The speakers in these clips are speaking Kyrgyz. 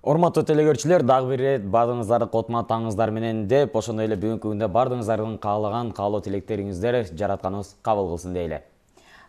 Урматтуу телекөрүүчүлөр, дагы бир ирет баардыгыңыздарды котматаңыздар менен деп, ошондой эле бүгүнкү күндө баардыгыңыздардын каалаган каалоо тилектериңиздер жаратканыбыз кабыл кылсын дейли.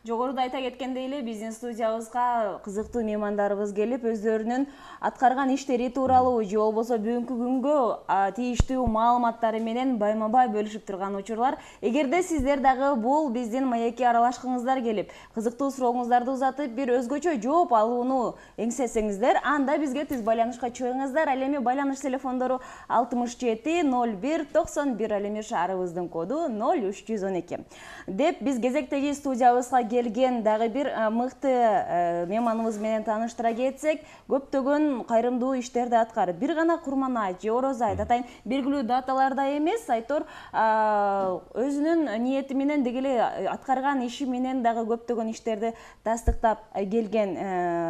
Жогоруда айта кеткендей эле биздин студиябызга кызыктуу меймандарыбыз келип, өздөрүнүн аткарган иштери тууралуу же болбосо бүгүнкү күнгө тийиштүү маалыматтары менен байма-бай бөлүшүп турган учурлар. Эгерде сиздер дагы бул биздин маекке аралашкыңыздар келип, кызыктуу сурооңуздарды узатып, бир өзгөчө жооп алууну эңсесеңиздер, анда бизге түз байланышка чыгыңыздар. Ал эми байланыш телефондору 67 01 91, ал эми шаарыбыздын коду 0312. Деп биз кезектеги студиябызга келген дагы бир мыкты мейманыбыз менен тааныштыра кетсек, көптөгөн кайрымдуу иштерди аткарып, бир гана Курман айт же Орозо айт атайын белгилүү даталарда эмес, айтор өзүнүн ниети менен деги эле аткарган иши менен дагы көптөгөн иштерди тастыктап келген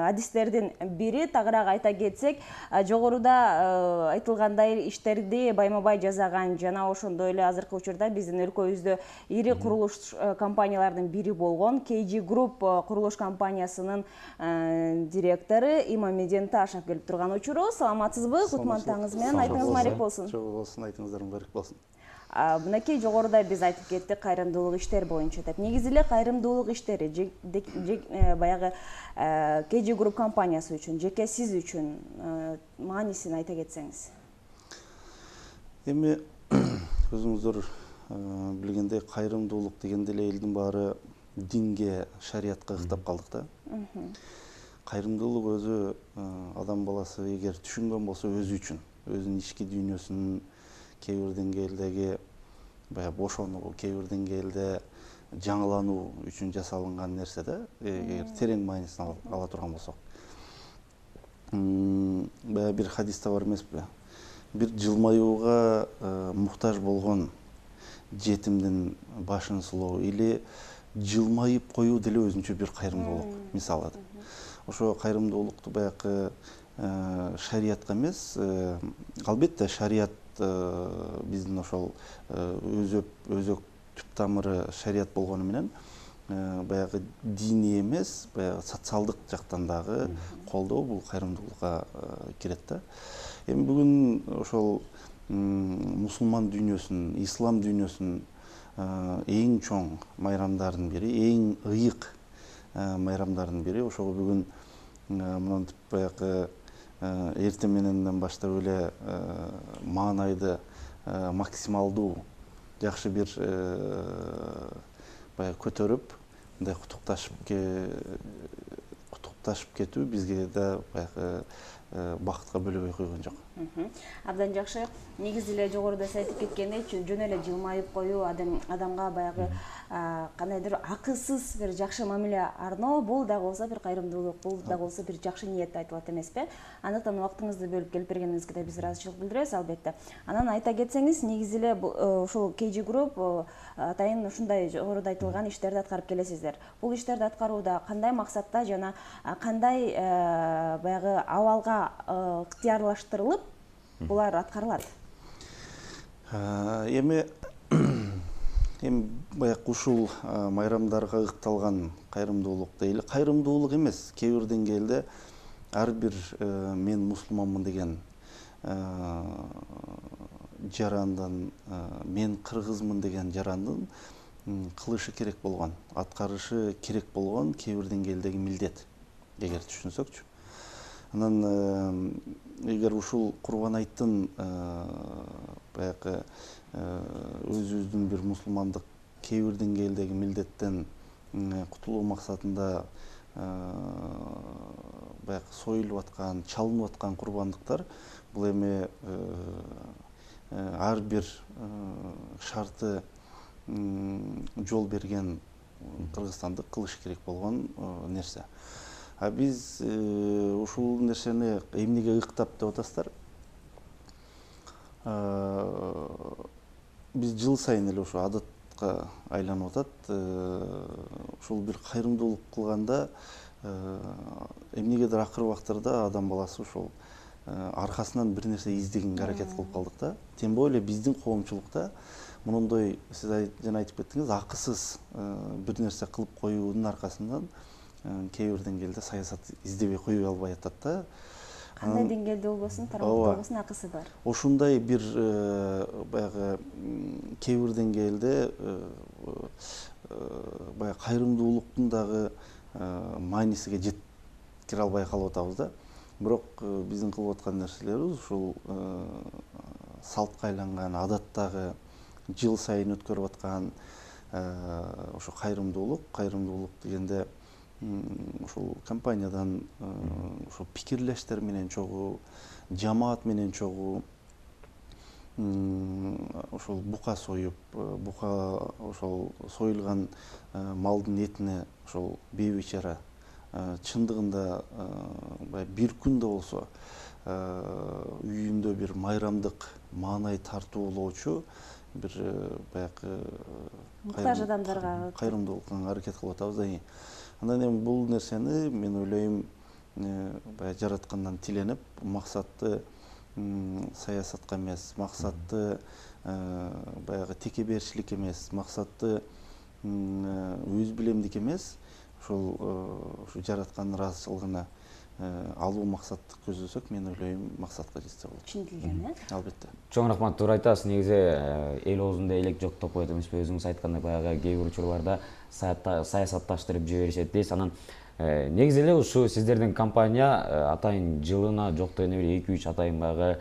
адистердин бири. Тагыраак айта кетсек, жогоруда айтылгандай иштерди байма-бай жасаган жана ошондой эле азыркы учурда биздин өлкөбүздө ири курулуш компаниялардын бири болгон KG Group курулуш компаниясынын директору Имамедин Ташев келип турган учуру. Саламатсызбы? Кутман таңыңыз менен, айтыңыз маалик болсун. Жок болсун, айтыңыздар мубарак болсун. Мынакей жогоруда биз айтып кеттик кайрымдуулук иштер боюнча деп. Негизи эле кайрымдуулук иштери баягы KG Group компаниясы үчүн, жеке сиз үчүн маанисин айта кетсеңиз. Эми өзүңүздөр билгендей, кайрымдуулук дегенде эле элдин баары динге, шариятка ыктап калдык да. Кайрымдуулук өзү адам баласы эгер түшүнгөн болсо өзү үчүн, өзүнүн ички дүйнөсүн кээ бир деңгээлдеги баягы бошонуу, кээ бир деңгээлде жаңылануу үчүн жасалынган нерсе да, эгер терең маанисин ала турган болсок. Баягы бир хадисте бар эмеспи? Бир жылмаюуга муктаж болгон жетимдин башын сулоо или жылмайып коюу деле өзүнчө бир кайрымдуулук. Мисалы, ошо кайрымдуулукту баягы шариятка эмес, албетте шарият биздин ошол өзөк түп тамыры шарият болгону менен баягы диний эмес, баягы социалдык жактан дагы колдоо бул кайрымдуулукка кирет да. Эми бүгүн ошол мусулман дүйнөсүнүн, ислам дүйнөсүнүн эң чоң майрамдардын бири, эң ыйык майрамдардын бири. Ошого бүгүн мынтип баягы эртең мененден баштап эле маанайды максималдуу жакшы бир баягы көтөрүп, мындай куттукташып кетүү бизге да баягы бакытка бөлөбөй койгон жок. Абдан жакшы. Негизи эле жогоруда айтып кеткендей, жөн эле жылмайып коюу, адамга баягы кандайдыр акысыз бир жакшы мамиле арноо, бул дагы болсо бир кайрымдуулук, бул дагы болсо бир жакшы ниетте айтылат эмеспи? Андыктан убактыңызды бөлүп келип бергениңизге да биз ыраазычылык билдиребиз, албетте. Анан айта кетсеңиз, негизи эле ушул KG Group атайын ушундай жогоруда айтылган иштерди аткарып келесиздер. Бул иштерди аткарууда кандай максатта жана кандай баягы абалга ыктыярлаштырылып булар аткарылат? Эми баягы ушул майрамдарга ыкталган кайрымдуулук дейли. Кайрымдуулук эмес, кээ бир деңгээлде ар бир мен мусулманмын деген жарандын, мен кыргызмын деген жарандын кылышы керек болгон, аткарышы керек болгон кээ бир деңгээлдеги милдет, эгер түшүнсөкчү. Анан эгер ушул Курбан айттын баягы өзүбүздүн бир мусулмандык кээ бир деңгээлдеги милдеттен кутулуу максатында баягы союлуп аткан, чалынып аткан курбандыктар, бул эми ар бир шарты жол берген кыргызстандык кылыш керек болгон нерсе. А биз ушул нерсени эмнеге ыктап деп атасыздар? Биз жыл сайын эле ушу адатка айланып атат. Ушул бир кайрымдуулук кылганда эмнегедир акыр убактарда адам баласы ушул аркасынан бир нерсе издегенге аракет кылып калдык да. Тем более биздин коомчулукта мындай, сиз жана айтып кеттиңиз, акысыз бир нерсе кылып коюунун аркасынан кээ бир деңгээлде саясат издебей кое албай атат да. Кандай деңгээлде болбосун, тармакта болбосун акысы бар. Ошундай бир баягы кээ бир деңгээлде баягы кайрымдуулуктун дагы маанисиге жеткире албай калып атабыз да. Бирок биздин кылып аткан нерселерибиз ушул салтка айланган, адаттагы жыл сайын өткөрүп аткан ошо кайрымдуулук дегенде ушул компаниядан ушул пикирлештер менен чогуу, жамаат менен чогуу ошол бука союп, бука ошол союлган малдын этине ошол бейбичара чындыгында бир күн да болсо үйүндө бир майрамдык маанай тартуулоочу бир баягы Муктаж адамдарга кайрымдуулукка аракет кылып атабыз да. Андан эми бул нерсени мен ойлойм баягы жараткандан тиленип, максатты саясатка эмес, максатты баягы теке берчилик эмес, максатты өз билемдик эмес, ушул жараткан ыраазычылыгына алуу максатты көздөсөк, мен ойлойм максатка жетсе болот. түшүндүрүлгөн, Албетте. Чоң рахмат, туура айтасыз. Негизи эл оозунда элек жок деп коет эмеспи? Өзүңүз айткандай баягы кээ бир учурларда саясатташтырып жиберишет дейсиз. Анан негизи эле ушу сиздердин компания атайын жылына жок дегенде бир 2-3 атайын баягы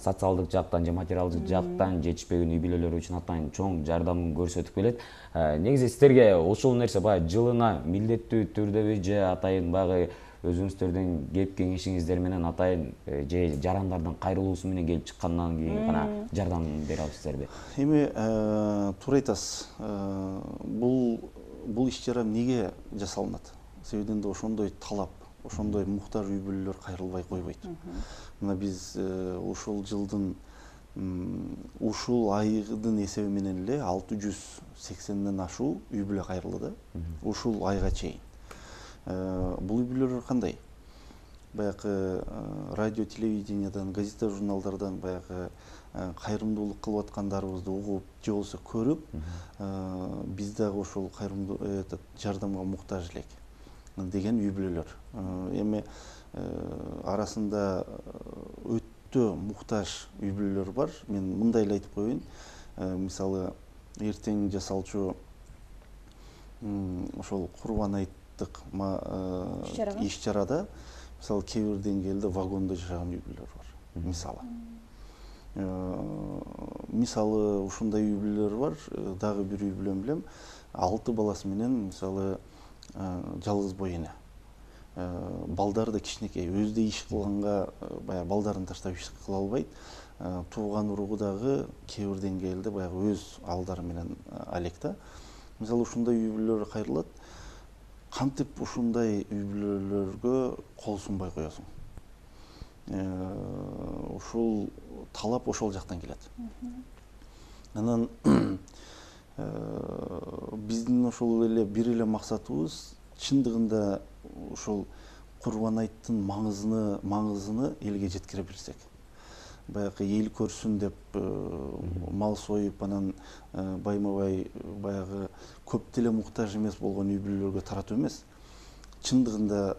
социалдык жактан же материалдык жактан жетишпеген үй бүлөлөр үчүн атайын чоң жардамын көрсөтүп келет. Негизи сиздерге ушул нерсе баягы жылына милдеттүү түрдөбү же атайын баягы өзүңүздөрдүн кеп кеңешиңиздер менен атайын же жарандардын кайрылуусу менен келип чыккандан кийин гана жардам бере аласыздарбы? Эми туура айтасыз. Бул иш-чара эмнеге жасалынат? Себебинде ошондой талап, ошондой муктаж үй бүлөлөр кайрылбай койбойт. Мына биз ушул жылдын ушул айдын эсеби менен эле 680ден ашуу үй бүлө кайрылды да. Ушул айга чейин. Бул үй бүлөлөр кандай? Баягы радио, телевидениядан, газета, журналдардан баягы кайрымдуулук кылып аткандарыбызды угуп, же болбосо көрүп, биз дагы ошол жардамга муктаж элек деген үй бүлөлөр. Эми арасында өтө муктаж үй бүлөлөр бар. Мен мындай эле айтып коеюн. Мисалы, эртең жасалчу ошол Курбан айттык иш-чарада мисалы кээ бир деңгээлде вагондо жашаган үй бүлөлөр бар. Мисалы ушундай үй бүлөлөр бар. Дагы бир үй бүлөм билем. 6 баласы менен мисалы жалгыз бой эне. Балдары да кичинекей. Өзү иш кылганга баягы балдарын таштап иш кыла албайт. Тууган уругу дагы кээ бир деңгээлде баягы өз алдары менен алек да. Мисалы ушундай үй бүлөлөр кайрылат. Кантип ушундай үй бүлөлөргө кол сунбай коесуң? Ушул талап ошол жактан келет. Анан биздин ошол эле бир эле максатыбыз чындыгында ошол Курбан айттын маңызыны элге жеткире билсек. Баягы эл көрсүн деп мал союп, анан байма-бай баягы көп деле муктаж эмес болгон үй бүлөлөргө таратуу эмес. Чындыгында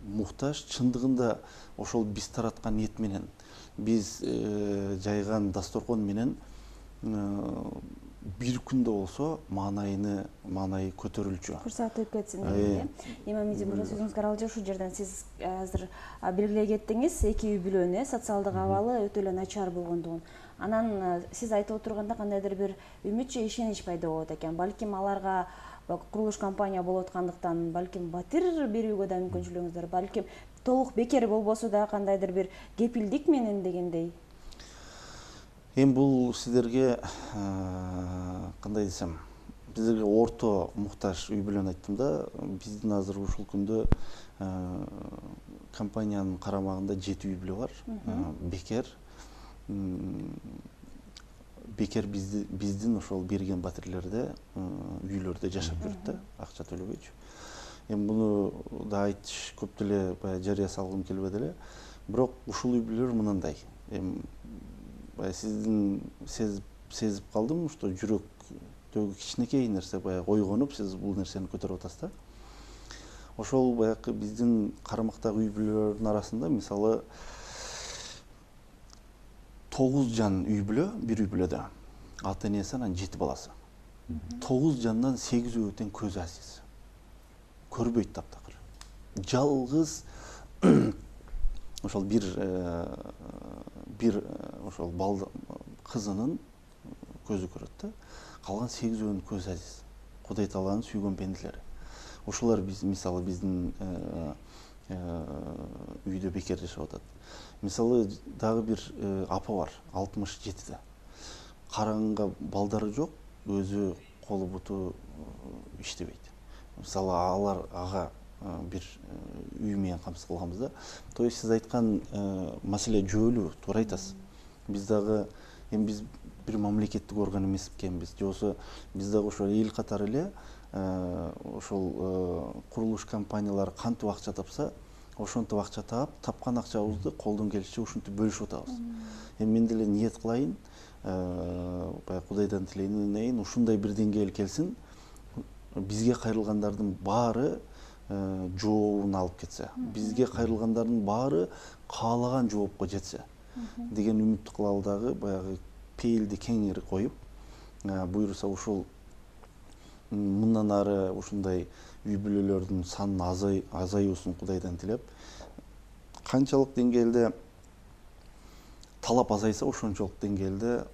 муктаж, чындыгында ошол биз тараткан эт менен, биз жайган дасторкон менен бир күндө болсо маанайы көтөрүлчү. Курсат өтүп кетсин деген. Имамидин мырза сөзүңүзгө аралашып ушул жерден сиз азыр белгилей кеттиңиз, эки үй бүлөнүн социалдык абалы өтө эле начар болгондугун. Анан сиз айтып отурганда кандайдыр бир үмүт же ишенич пайда болот экен. Балким аларга курулуш компания болуп аткандыктан, балким батир берүүгө да мүмкүнчүлүгүңүз бар, балким толук бекер болбосо да кандайдыр бир кепилдик менен дегендей. Эми бул сиздерге кандай десем, биздерге орто муктаж үй бүлөнү айттым да. Биздин азыр ушул күндө компаниянын карамагында 7 үй бүлө бар. Бекер биздин ошол берген батирлерде үйлөрдө жашап жүрөт да, акча төлөбөйчү. Эми буну да айтыш көп деле жарыя салгым келбеди эле. Бирок ушул үй бүлөлөр мынандай. Эми сиздин сезип калдым, что жүрөктөгү кичинекей нерсе баягы ойгонуп, сиз бул нерсени көтөрүп атасыз да. ошол баягы биздин карамактагы үй бүлөлөрдүн арасында мисалы 9 жан үй бүлө, бир үй бүлөдө ата энеси анан 7 баласы. 9 жандан 8 тең көз азиз. Көрбөйт таптакыр. Жалгыз ошол бир ошол кызынын көзү көрөт да. Калган 8 көз азиз. Кудай тааланын сүйгөн пенделери. Ошолор мисалы биздин үйдө бекер жашап атат. Мисалы дагы бир апа бар, 67-де. Караганга балдары жок, өзү колу буту иштебейт. Мисалы ага бир үй менен камсыз кылганбыз да. То есть сиз айткан маселе жөлүү, туура айтасыз. Биз дагы биз бир мамлекеттик орган эмес экенбиз. Жобосо биз дагы ошол эл катары эле ошол курулуш компаниялары кантип акча тапса, ошентип акча тапкан акчабызды колдон келишинче ушинтип бөлүшүп атабыз. Мен деле ниет кылайын, баягы Кудайдан тилейин, ушундай бир деңгээл келсин, бизге кайрылгандардын баары жообун алып кетсе, бизге кайрылгандардын баары каалаган жоопко жетсе деген үмүт кылалы дагы, баягы пейилди кеңири коюп, буюрса ушул мындан ары ушундай үй бүлөлөрдүн санын азаюусун Кудайдан тилеп, канчалык деңгээлде талап азайса, ошончолук деңгээлде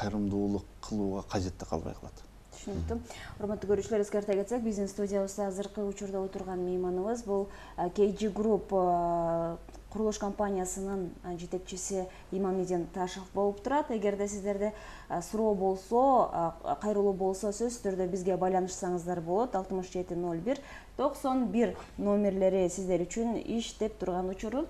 кайрымдуулук кылууга кажет да калбай калат. Түшүнүктүү. Урматтуу көрүүчүлөр, эскерте кетсек, биздин студиябызда азыркы учурда отурган мейманыбыз бул KG Group курулуш компаниясынын жетекчиси Имамидин Ташев болуп турат. Эгерде сиздерде суроо болсо, кайрылуу болсо, сөзсүз түрдө бизге байланышсаңыздар болот. 670191 номерлери сиздер үчүн иштеп турган учуру.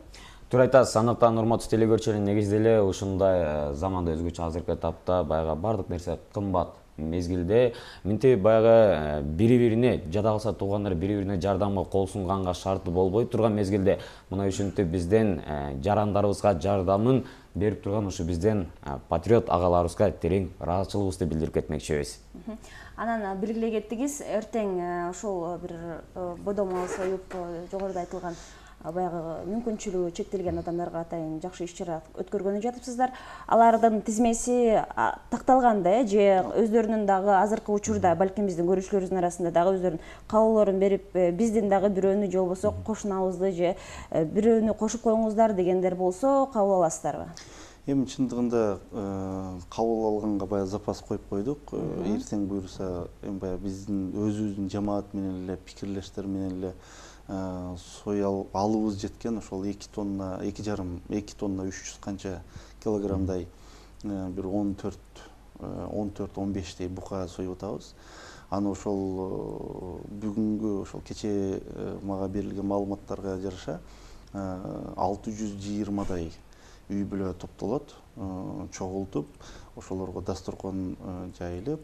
Туура айтасыз, андыктан урматтуу телекөрүүчүлөр, негизде эле ушундай заманда өзгөчө азыркы этапта баягы бардык нерсе кымбат мезгилде минтип баягы бири-бирине жада калса туугандар бири-бирине жардамга кол сунганга шарты болбой турган мезгилде мына ушинтип бизден жарандарыбызга жардамын берип турган ушу бизден патриот агаларыбызга терең ыраазычылыгыбызды билдирип кетмекчибиз. Анан белгилей кеттигиз, эртең ошол бир бодомол союп жогоруда айтылган баягы мүмкүнчүлүгү чектелген адамдарга атайын жакшы иш-чара өткөргөнү жатыпсыздар. Алардын тизмеси такталган да, же өздөрүнүн дагы азыркы учурда, балким биздин көрүүчүлөрүбүздүн арасында дагы өздөрүнүн каалоолорун берип, биздин дагы бирөөнү же болбосо кошунабызды же бирөөнү кошуп коюңуздар дегендер болсо кабыл аласыздарбы? Эми чындыгында кабыл алганга баягы запас коюп койдук. Эртең буюрса, эми баягы биздин өзүбүздүн жамаат менен эле, пикирлештер менен эле сой алыбыз жеткен, ошол 2 тонна 300 канча килограммдай бир 14-15 бука союп атабыз. Аны ошол бүгүнгү ошол кече мага берилген маалыматтарга жараша 620дай үй бүлө топтолот, чогултуп, ошолорго дасторкон жайылып,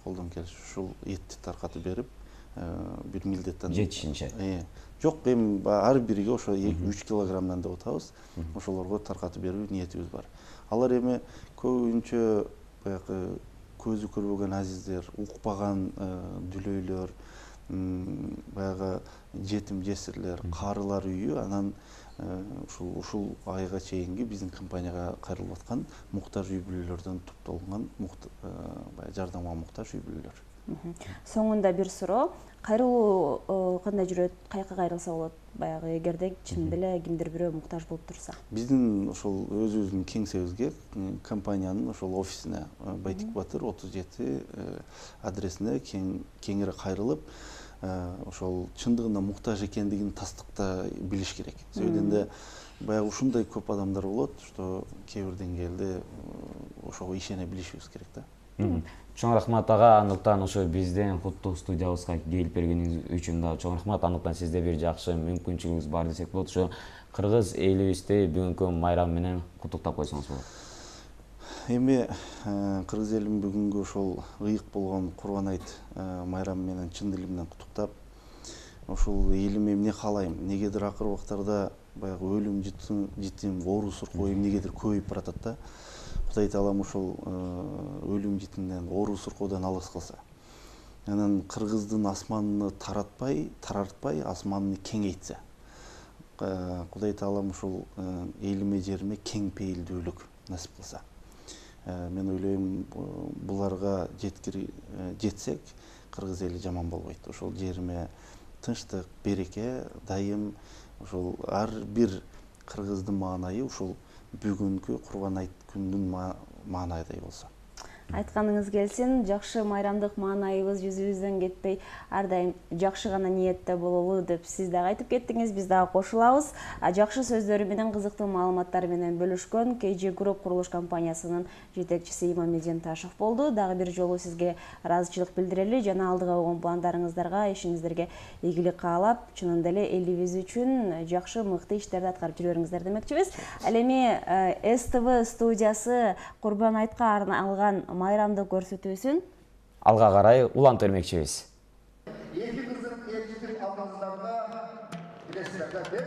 колдон келишинче ушул этти таркатып берип, бир милдеттен жетишинче. Жок, эми ар бириге ошо 3 килограммдан деп атабыз. Ошолорго таркатып берүү ниетибиз бар. Алар эми көбүнчө баягы көзү көрбөгөн азиздер, укпаган дүлөйлөр, баягы жетим жесирлер, карылар үйү, анан ушул айга чейинги биздин компанияга кайрылып аткан муктаж үй бүлөлөрдөн топтолгон жардамга муктаж үй бүлөлөр. Соңунда бир суроо, кайрылуу кандай жүрөт, каяка кайрылса болот? Баягы эгерде чын деле кимдир бирөө муктаж болуп турса. Биздин ошол өзүбүздүн кеңсебизге, компаниянын ошол офисине Байтик Батыр 37 адресине кеңири кайрылып, ошол чындыгында муктаж экендигин тастыкта билиш керек. Себебинде баягы ушундай көп адамдар болот, что кээ бир деңгээлде ошого ишене билишибиз керек да. Чоң рахмат ага, андыктан ошо биздин куттук студиябызга келип бергениңиз үчүн да чоң рахмат. Андыктан сизде бир жакшы мүмкүнчүлүгүңүз бар десек болот. Ошо кыргыз элибизди бүгүнкү майрам менен куттуктап койсоңуз болот. Эми кыргыз элин бүгүнкү ошол ыйык болгон Курбан айт майрамы менен чын дилимден куттуктап, ошол элиме эмне каалайм? Негедир акыркы убактарда баягы өлүм житим, оору суркоо эмнегедир көбөйүп баратат да. Кудай таалам ошол өлүм житимден, оору суркоодон алыс кылса. анан кыргыздын асманын тарартпай асманын кеңейтсе, Кудай Таалам ушул элиме жериме кең пейилдүүлүк насип кылса, мен ойлойм буларга жетсек кыргыз эли жаман болбойт. Ошол жериме тынчтык, береке, дайым ушул ар бир кыргыздын маанайы ушул бүгүнкү Курбан айт күнүнүн маанайдай болсо. Айтканыңыз келсин, жакшы майрамдык маанайыбыз жүзүбүздөн кетпей, ар дайым жакшы гана ниетте бололу деп сиз дагы айтып кеттиңиз, биз дагы кошулабыз. Жакшы сөздөрү менен, кызыктуу маалыматтары менен бөлүшкөн KG Group курулуш компаниясынын жетекчиси Иман Меденташев болду. Дагы бир жолу сизге ыраазычылык билдирели жана алдыга койгон пландарыңыздарга, ишиңиздерге ийгилик каалап, чынында эле элибиз үчүн жакшы мыкты иштерди аткарып жүрө бериңиздер демекчибиз. Ал эми СТВ студиясы Курбан айтка арналган майрамдык көрсөтүүсүн алга карай улантып бермекчибиз. Эки кыздын элчилик алкагында билесиздер.